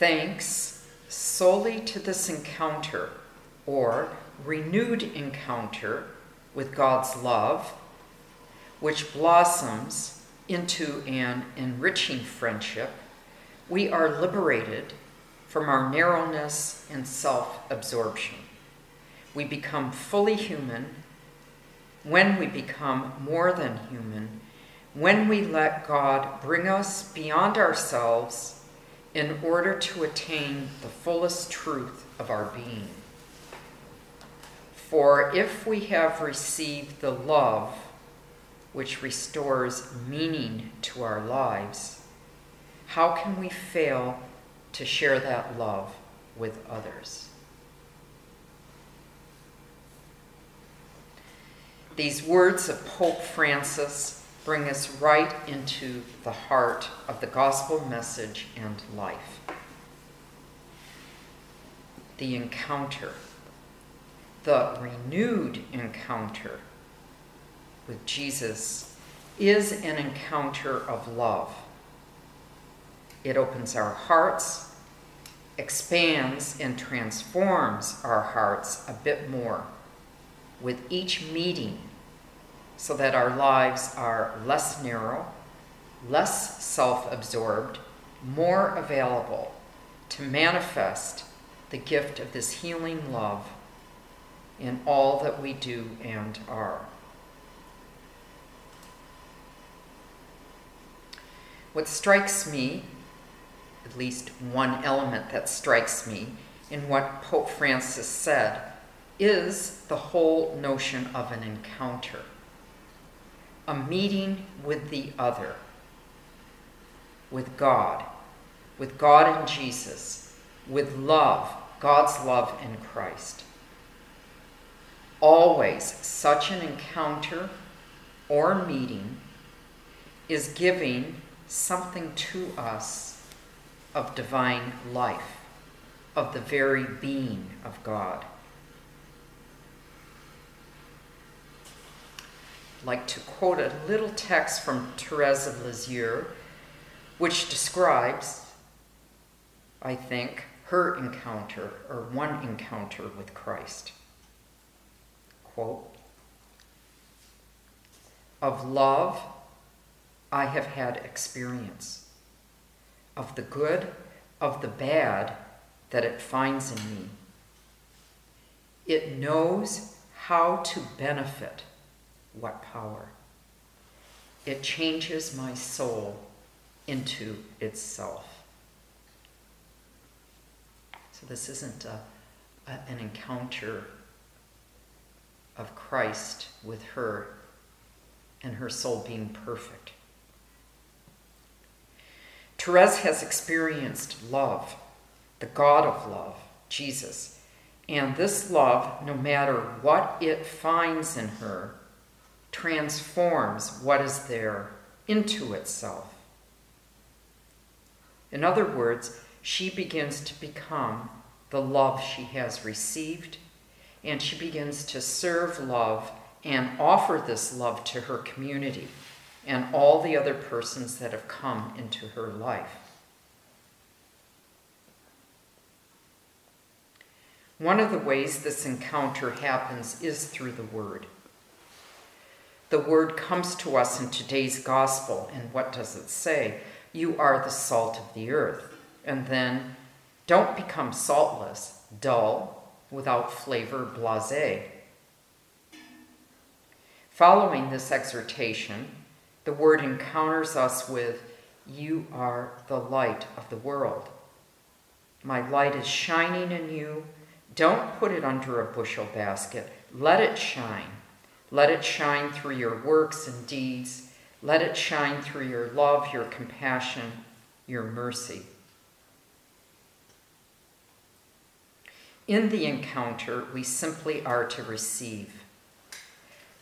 thanks solely to this encounter, or renewed encounter with God's love, which blossoms into an enriching friendship, we are liberated from our narrowness and self-absorption. We become fully human when we become more than human, when we let God bring us beyond ourselves in order to attain the fullest truth of our being. For if we have received the love which restores meaning to our lives, how can we fail to share that love with others? These words of Pope Francis bring us right into the heart of the gospel message and life. The encounter, the renewed encounter with Jesus is an encounter of love. It opens our hearts, expands and transforms our hearts a bit more with each meeting, so that our lives are less narrow, less self-absorbed, more available to manifest the gift of this healing love in all that we do and are. What strikes me, at least one element that strikes me in what Pope Francis said, is the whole notion of an encounter, a meeting with the other, with God in Jesus, with love, God's love in Christ. Always such an encounter or meeting is giving something to us of divine life, of the very being of God. I'd like to quote a little text from Thérèse of Lisieux, which describes, I think, her encounter, or one encounter with Christ. Quote, "Of love I have had experience, of the good, of the bad that it finds in me. It knows how to benefit. What power! It changes my soul into itself." So this isn't an encounter of Christ with her and her soul being perfect. Thérèse has experienced love, the God of love, Jesus, and this love, no matter what it finds in her, transforms what is there into itself. In other words, she begins to become the love she has received, and she begins to serve love and offer this love to her community and all the other persons that have come into her life. One of the ways this encounter happens is through the Word. The Word comes to us in today's gospel, and what does it say? You are the salt of the earth. And then, don't become saltless, dull, without flavor, blasé. Following this exhortation, the Word encounters us with, you are the light of the world. My light is shining in you. Don't put it under a bushel basket. Let it shine. Let it shine through your works and deeds. Let it shine through your love, your compassion, your mercy. In the encounter, we simply are to receive.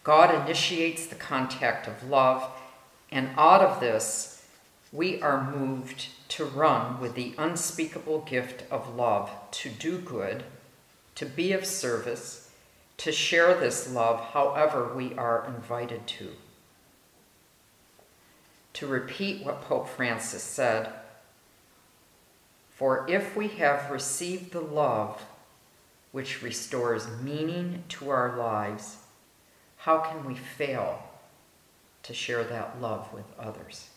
God initiates the contact of love, and out of this, we are moved to run with the unspeakable gift of love, to do good, to be of service, to share this love however we are invited to. To repeat what Pope Francis said, For if we have received the love which restores meaning to our lives, how can we fail to share that love with others?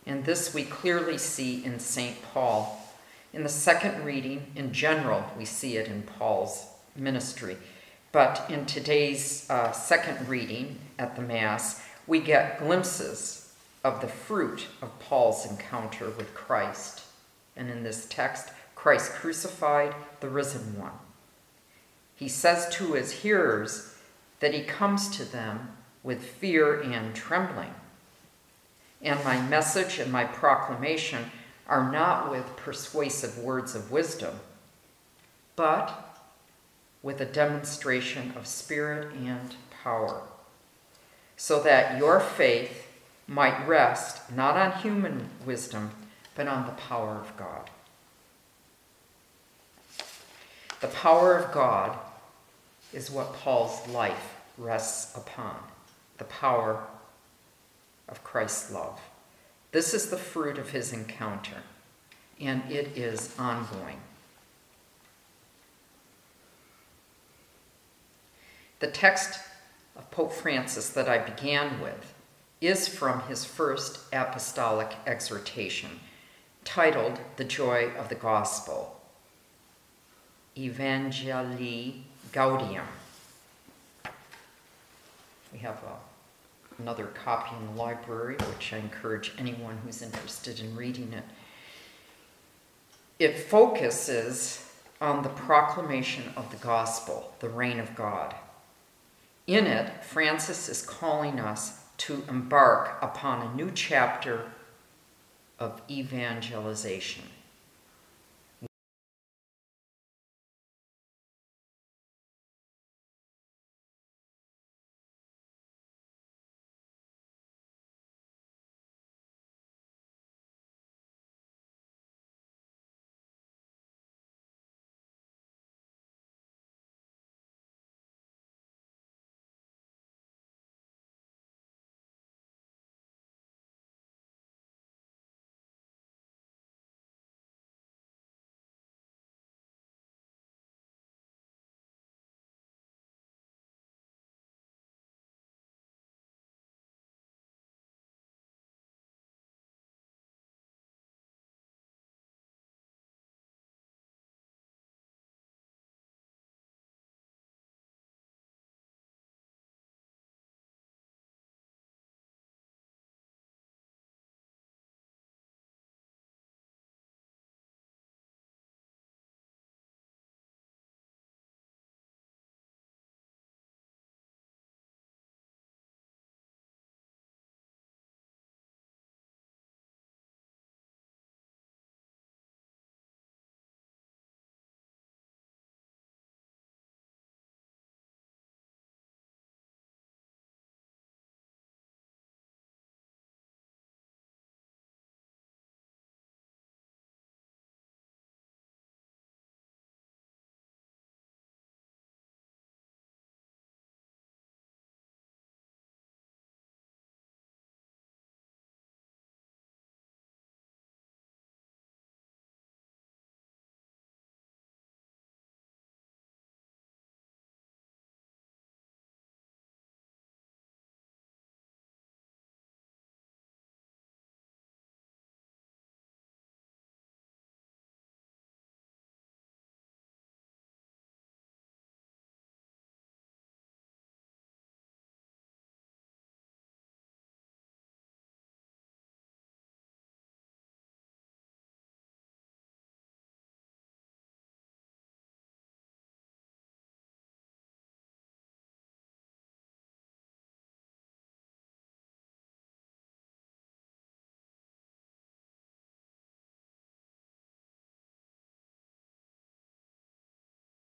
And this we clearly see in St. Paul. In the second reading, in general, we see it in Paul's ministry. But in today's second reading at the Mass, we get glimpses of the fruit of Paul's encounter with Christ. And in this text, Christ crucified, the risen one. He says to his hearers that he comes to them with fear and trembling. And my message and my proclamation are not with persuasive words of wisdom, but with a demonstration of spirit and power, so that your faith might rest not on human wisdom, but on the power of God. The power of God is what Paul's life rests upon, the power of Christ's love. This is the fruit of his encounter, and it is ongoing. The text of Pope Francis that I began with is from his first apostolic exhortation, titled The Joy of the Gospel, Evangelii Gaudium. We have another copy in the library, which I encourage anyone who's interested in reading it. It focuses on the proclamation of the gospel, the reign of God. In it, Francis is calling us to embark upon a new chapter of evangelization.